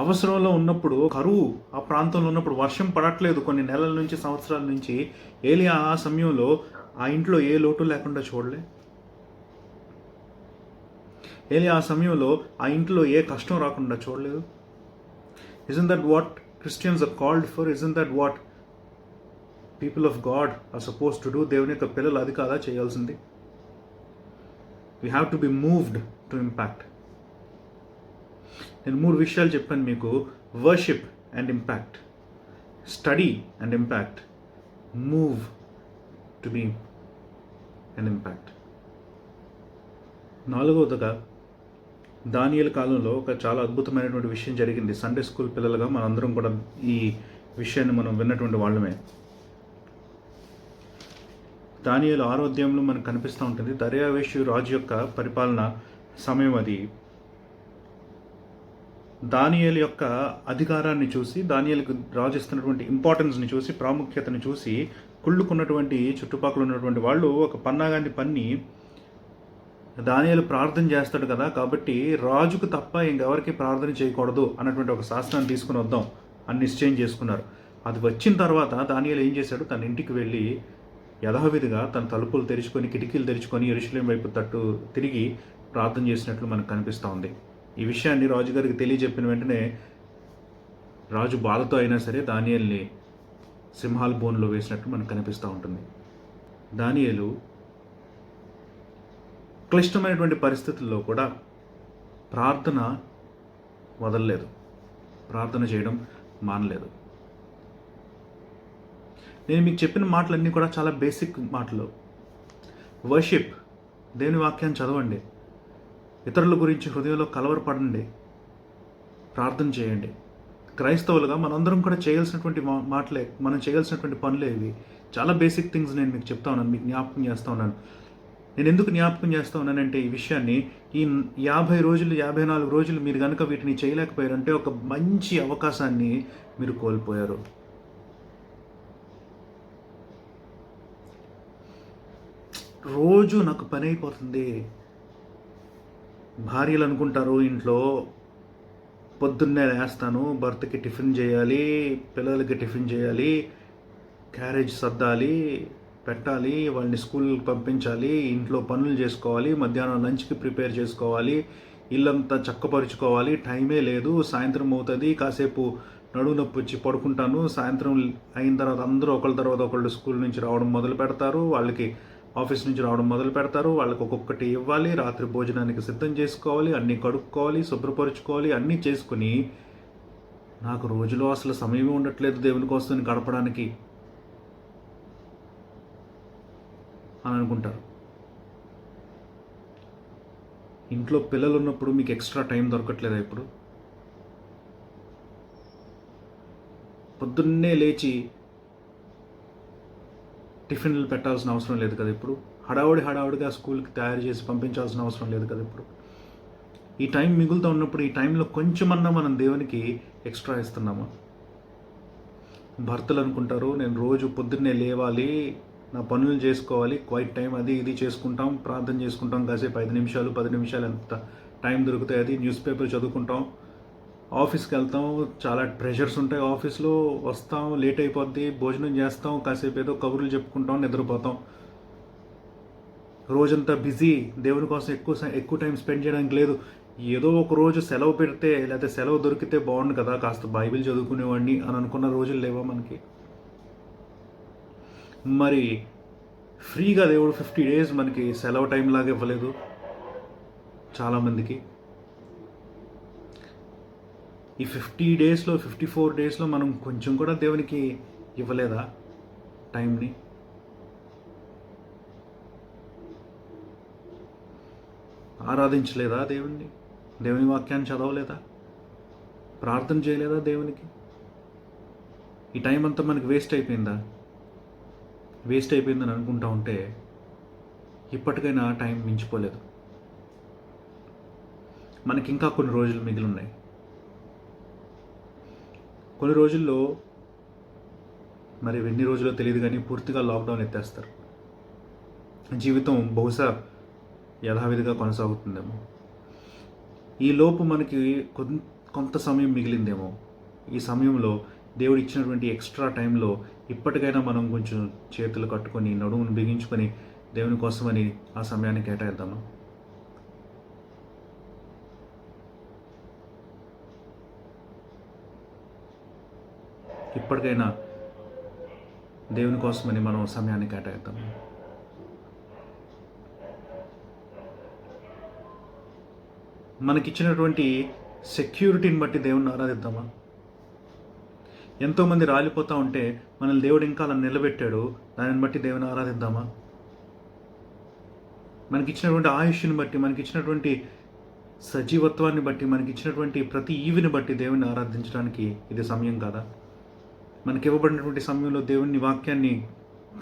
అవసరంలో ఉన్నప్పుడు, కరువు ఆ ప్రాంతంలో ఉన్నప్పుడు, వర్షం పడట్లేదు కొన్ని నెలల నుంచి సంవత్సరాల నుంచి, ఏలియా ఆ సమయంలో ఆ ఇంట్లో ఏ లోటు లేకుండా చూడలే. ఏలియా ఆ సమయంలో ఆ ఇంట్లో ఏ కష్టం రాకుండా చూడలేదు. Isn't that what Christians are called for? Isn't that what people of God are supposed to do? దేవుని యొక్క పిల్లలు అది కాదా చేయాల్సింది? We have to be moved to impact. నేను 3 విషయాలు చెప్పాను మీకు: worship and impact, study and impact, move to be and impact. 4వదిగా దానియేలు కాలంలో ఒక చాలా అద్భుతమైనటువంటి విషయం జరిగింది. సండే స్కూల్ పిల్లలుగా మనందరం కూడా ఈ విషయాన్ని మనం విన్నటువంటి వాళ్ళమే. దానియేలు 6వ అధ్యాయంలో మనకు కనిపిస్తూ ఉంటుంది. దర్యావేషు రాజు యొక్క పరిపాలన సమయం అది. దానియేలు యొక్క అధికారాన్ని చూసి, దానియేలుకు రాజు ఇస్తున్నటువంటి ఇంపార్టెన్స్ని చూసి, ప్రాముఖ్యతని చూసి కుళ్ళుకున్నటువంటి చుట్టుపక్కల ఉన్నటువంటి వాళ్ళు ఒక పన్నాగాన్ని పన్ని, దానియేలు ప్రార్థన చేస్తాడు కదా, కాబట్టి రాజుకు తప్ప ఇంకెవరికి ప్రార్థన చేయకూడదు అన్నటువంటి ఒక శాస్త్రాన్ని తీసుకుని వద్దాం అని నిశ్చయం చేసుకున్నారు. అది వచ్చిన తర్వాత దానియేలు ఏం చేశాడు? తన ఇంటికి వెళ్ళి యథావిధిగా తన తలుపులు తెరుచుకొని, కిటికీలు తెరుచుకొని యెరూషలేము వైపు తట్టు తిరిగి ప్రార్థన చేసినట్లు మనకు కనిపిస్తూ ఉంది. ఈ విషయాన్ని రాజుగారికి తెలియజెప్పిన వెంటనే రాజు బాధతో అయినా సరే దానియేలుని సింహాల బోనులో వేసినట్టు మనకు కనిపిస్తూ ఉంటుంది. దానియేలు క్లిష్టమైనటువంటి పరిస్థితుల్లో కూడా ప్రార్థన వదలలేదు, ప్రార్థన చేయడం మానలేదు. నేను మీకు చెప్పిన మాటలన్నీ కూడా చాలా బేసిక్ మాటలు. వర్షిప్, దేవుని వాక్యాన్ని చదవండి, ఇతరుల గురించి హృదయంలో కలవరపడండి, ప్రార్థన చేయండి. క్రైస్తవులుగా మనందరం కూడా చేయాల్సినటువంటి మాటలే, మనం చేయాల్సినటువంటి పనులే ఇవి. చాలా బేసిక్ థింగ్స్ నేను మీకు చెప్తా ఉన్నాను, మీకు జ్ఞాపకం చేస్తూ ఉన్నాను. నేను ఎందుకు జ్ఞాపకం చేస్తా ఉన్నానంటే ఈ విషయాన్ని, ఈ 50 రోజులు 54 రోజులు మీరు కనుక వీటిని చేయలేకపోయారంటే ఒక మంచి అవకాశాన్ని మీరు కోల్పోయారు. రోజు నాకు పని అయిపోతుంది. భార్యలు అనుకుంటారు ఇంట్లో, పొద్దున్నే లేస్తాను, భర్తకి టిఫిన్ చేయాలి, పిల్లలకి టిఫిన్ చేయాలి, క్యారేజ్ సర్దాలి, పెట్టాలి, వాళ్ళని స్కూల్కి పంపించాలి, ఇంట్లో పనులు చేసుకోవాలి, మధ్యాహ్నం లంచ్కి ప్రిపేర్ చేసుకోవాలి, ఇల్లంతా చక్కపరుచుకోవాలి, టైమే లేదు, సాయంత్రం అవుతుంది, కాసేపు నడుము నొప్పి వచ్చి పడుకుంటాను, సాయంత్రం అయిన తర్వాత అందరూ ఒకళ్ళ తర్వాత ఒకళ్ళు స్కూల్ నుంచి రావడం మొదలు పెడతారు, వాళ్ళకి ఆఫీస్ నుంచి రావడం మొదలు పెడతారు, వాళ్ళకి ఒక్కొక్కటి ఇవ్వాలి, రాత్రి భోజనానికి సిద్ధం చేసుకోవాలి, అన్నీ కడుక్కోవాలి, శుభ్రపరుచుకోవాలి, అన్నీ చేసుకుని నాకు రోజులో అసలు సమయమే ఉండట్లేదు దేవుని కోసం గడపడానికి అని అనుకుంటారు. ఇంట్లో పిల్లలు ఉన్నప్పుడు మీకు ఎక్స్ట్రా టైం దొరకట్లేదా? ఇప్పుడు పొద్దున్నే లేచి టిఫిన్లు పెట్టాల్సిన అవసరం లేదు కదా ఇప్పుడు. హడావుడిగా స్కూల్కి తయారు చేసి పంపించాల్సిన అవసరం లేదు కదా ఇప్పుడు. ఈ టైం మిగులుతూ ఉన్నప్పుడు ఈ టైంలో కొంచెమన్నా మనం దేవునికి ఎక్స్ట్రా ఇస్తున్నామా? భర్తలు అనుకుంటారు నేను రోజు పొద్దున్నే లేవాలి, నా పనులు చేసుకోవాలి, క్వైట్ టైం అది ఇది చేసుకుంటాం, ప్రార్థన చేసుకుంటాం, కాసేపు 5 నిమిషాలు 10 నిమిషాలు ఎంత టైం దొరుకుతాయి, అది న్యూస్ పేపర్ చదువుకుంటాం, ఆఫీస్కి వెళ్తాం, చాలా ప్రెషర్స్ ఉంటాయి ఆఫీస్లో, వస్తాం, లేట్ అయిపోద్ది, భోజనం చేస్తాం, కాసేపు ఏదో కబుర్లు చెప్పుకుంటాం, నిద్రపోతాం. రోజంతా బిజీ, దేవుని కోసం ఎక్కువ టైం స్పెండ్ చేయడానికి లేదు. ఏదో ఒక రోజు సెలవు పెడితే లేకపోతే సెలవు దొరికితే బాగుండు కదా, కాస్త బైబిల్ చదువుకునేవాడిని అని అనుకున్న రోజులు లేవా మనకి? మరి ఫ్రీగా దేవుడు 50 డేస్ మనకి సెలవు టైం లాగా ఇవ్వలేదు చాలామందికి. ఈ 50 డేస్లో 54 డేస్లో మనం కొంచెం కూడా దేవునికి ఇవ్వలేదా టైంని? ఆరాధించలేదా దేవుణ్ణి? దేవుని వాక్యాన్ని చదవలేదా? ప్రార్థన చేయలేదా దేవునికి? ఈ టైం అంతా మనకి వేస్ట్ అయిపోయిందని అనుకుంటా ఉంటే ఇప్పటికైనా టైం మించిపోలేదు. మనకి ఇంకా కొన్ని రోజులు మిగిలి ఉన్నాయి. కొన్ని రోజుల్లో, మరి ఎన్ని రోజుల్లో తెలియదు కానీ పూర్తిగా లాక్డౌన్ ఎత్తేస్తారు. జీవితం బహుశా యథావిధిగా కొనసాగుతుందేమో. ఈ లోపు మనకి కొంత సమయం మిగిలిందేమో. ఈ సమయంలో దేవుడు ఇచ్చినటువంటి ఎక్స్ట్రా టైంలో ఇప్పటికైనా మనం కొంచెం చేతులు కట్టుకొని నడుమును బిగించుకొని దేవుని కోసమని ఆ సమయాన్ని కేటాయిద్దామా? ఇప్పటికైనా దేవుని కోసమని మనం సమయాన్ని కేటాయిద్దాం. మనకిచ్చినటువంటి సెక్యూరిటీని బట్టి దేవుణ్ణి ఆరాధిద్దామా? ఎంతోమంది రాలిపోతూ ఉంటే మనల్ని దేవుడు ఇంకా అలా నిలబెట్టాడు, దానిని బట్టి దేవుని ఆరాధిద్దామా? మనకిచ్చినటువంటి ఆయుష్ని బట్టి, మనకిచ్చినటువంటి సజీవత్వాన్ని బట్టి, మనకిచ్చినటువంటి ప్రతి ఈవిని బట్టి దేవుని ఆరాధించడానికి ఇది సమయం కాదా? మనకి ఇవ్వబడినటువంటి సమయంలో దేవుని వాక్యాన్ని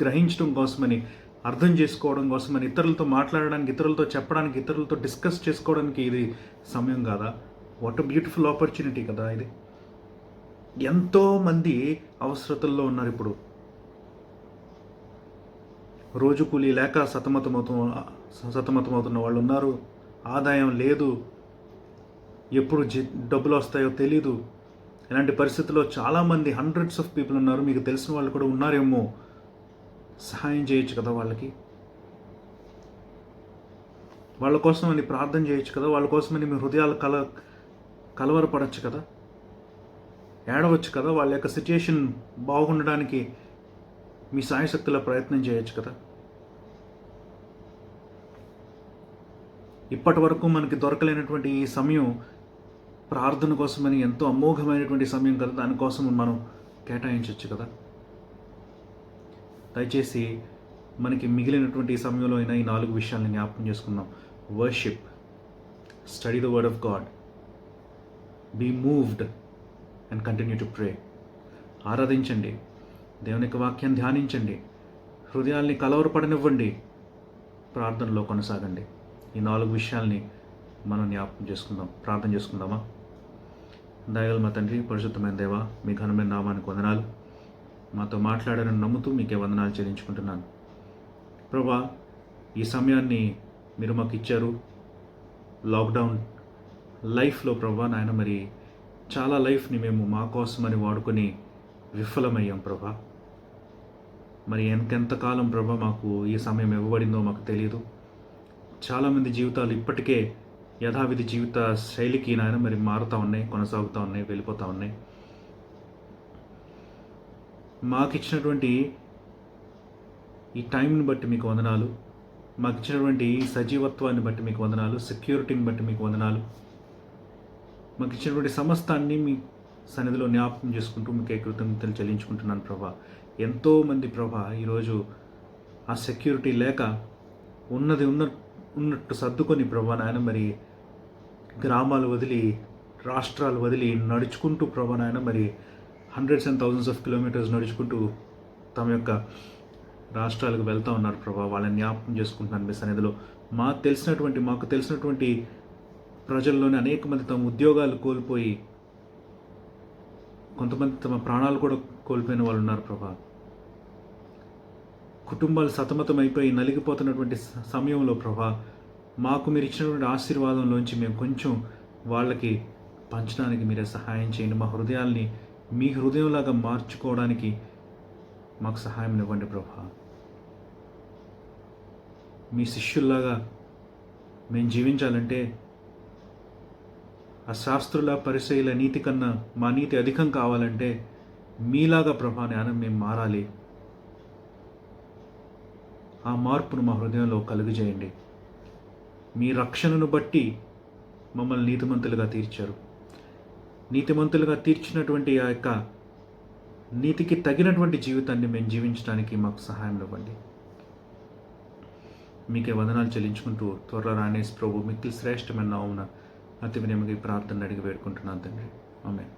గ్రహించడం కోసమని, అర్థం చేసుకోవడం కోసమని, ఇతరులతో మాట్లాడడానికి, ఇతరులతో చెప్పడానికి, ఇతరులతో డిస్కస్ చేసుకోవడానికి ఇది సమయం కాదా? వాట్ అ బ్యూటిఫుల్ ఆపర్చునిటీ కదా ఇది. ఎంతోమంది అవసరతల్లో ఉన్నారు ఇప్పుడు. రోజు కూలీ లేక సతమతమవుతున్న వాళ్ళు ఉన్నారు. ఆదాయం లేదు, ఎప్పుడు డబ్బులు వస్తాయో తెలీదు. ఇలాంటి పరిస్థితుల్లో చాలామంది హండ్రెడ్స్ ఆఫ్ పీపుల్ ఉన్నారు. మీకు తెలిసిన వాళ్ళు కూడా ఉన్నారేమో. సహాయం చేయొచ్చు కదా వాళ్ళకి. వాళ్ళ కోసమని ప్రార్థన చేయొచ్చు కదా. వాళ్ళ కోసమని మీ హృదయాలు కలవరపడచ్చు కదా. ఏడవచ్చు కదా. వాళ్ళ యొక్క సిచ్యుయేషన్ బాగుండడానికి మీ సాయశక్తిలో ప్రయత్నం చేయొచ్చు కదా. ఇప్పటి వరకు మనకి దొరకలేనటువంటి ఈ సమయం ప్రార్థన కోసమని ఎంతో అమోఘమైనటువంటి సమయం కదా. దానికోసం మనం కేటాయించవచ్చు కదా. దయచేసి మనకి మిగిలినటువంటి ఈ సమయంలో అయినా ఈ 4 విషయాలను జ్ఞాపకం చేసుకుందాం. Worship, study the word of God, be moved and continue to pray. ఆరాధించండి, దేవుని యొక్క వాక్యాన్ని ధ్యానించండి, హృదయాల్ని కలవరపడనివ్వండి, ప్రార్థనలో కొనసాగండి. ఈ 4 విషయాల్ని మనం జ్ఞాపకం చేసుకుందాం. ప్రార్థన చేసుకుందామా? దయగల మా తండ్రి, పరిశుద్ధమైన దేవా, మీ ఘనమైన నామానికి వందనాలు. మాతో మాట్లాడారని నమ్ముతూ మీకే వందనాలు చెల్లించుకుంటున్నాను. ప్రభా, ఈ సమయాన్ని మీరు మాకు ఇచ్చారు. లాక్డౌన్ లైఫ్లో ప్రభా నాయన, మరి చాలా లైఫ్ని మేము మా కోసమని వాడుకొని విఫలమయ్యాం ప్రభా. మరి ఎంతకాలం ప్రభా మాకు ఈ సమయం ఇవ్వబడిందో మాకు తెలియదు. చాలామంది జీవితాలు ఇప్పటికే యథావిధి జీవిత శైలికి నాయన మరి మారుతూ ఉన్నాయి, కొనసాగుతూ ఉన్నాయి, వెళ్ళిపోతూ ఉన్నాయి. మాకు ఇచ్చినటువంటి ఈ టైంని బట్టి మీకు వందనాలు. మాకు ఇచ్చినటువంటి సజీవత్వాన్ని బట్టి మీకు వందనాలు. సెక్యూరిటీని బట్టి మీకు వందనాలు. మాకు ఇచ్చినటువంటి సమస్తాన్ని మీ సన్నిధిలో జ్ఞాపకం చేసుకుంటూ మీకే కృతజ్ఞతలు చెల్లించుకుంటున్నాను ప్రభా. ఎంతోమంది ప్రభా ఈరోజు ఆ సెక్యూరిటీ లేక ఉన్నట్టు సర్దుకొని ప్రభా నాయన మరి గ్రామాలు వదిలి, రాష్ట్రాలు వదిలి నడుచుకుంటూ ప్రభా నాయన మరి hundreds and thousands of kilometres నడుచుకుంటూ తమ యొక్క రాష్ట్రాలకు వెళ్తూ ఉన్నారు ప్రభా. వాళ్ళని జ్ఞాపకం చేసుకుంటున్నాను మీ సన్నిధిలో. మాకు తెలిసినటువంటి ప్రజల్లోనే అనేక మంది తమ ఉద్యోగాలు కోల్పోయి, కొంతమంది తమ ప్రాణాలు కూడా కోల్పోయిన వాళ్ళు ఉన్నారు ప్రభా. కుటుంబాలు సతమతమైపోయి నలిగిపోతున్నటువంటి సమయంలో ప్రభా, మాకు మీరు ఇచ్చినటువంటి ఆశీర్వాదంలోంచి మేము కొంచెం వాళ్ళకి పంచడానికి మీరే సహాయం చేయండి. మా హృదయాల్ని మీ హృదయంలాగా మార్చుకోవడానికి మాకు సహాయం ఇవ్వండి ప్రభా. మీ శిష్యుల్లాగా మేము జీవించాలంటే ఆ శాస్త్రుల పరిచయుల నీతి కన్నా మా నీతి అధికం కావాలంటే మీలాగా ప్రభా జ్ఞానం మేము మారాలి. ఆ మార్పును మా హృదయంలో కలుగజేయండి. మీ రక్షణను బట్టి మమ్మల్ని నీతిమంతులుగా తీర్చారు. నీతిమంతులుగా తీర్చినటువంటి ఆ యొక్క నీతికి తగినటువంటి జీవితాన్ని మేము జీవించడానికి మాకు సహాయం ఇవ్వండి. మీకే వందనాలు చెల్లించుకుంటూ త్వరలో రానేసి ప్రభు మిక్కిలి శ్రేష్టమైన నామమున అతి వినయముగా ఈ ప్రార్థన అడిగి వేడుకుంటున్నాను తండ్రి. ఆమేన్.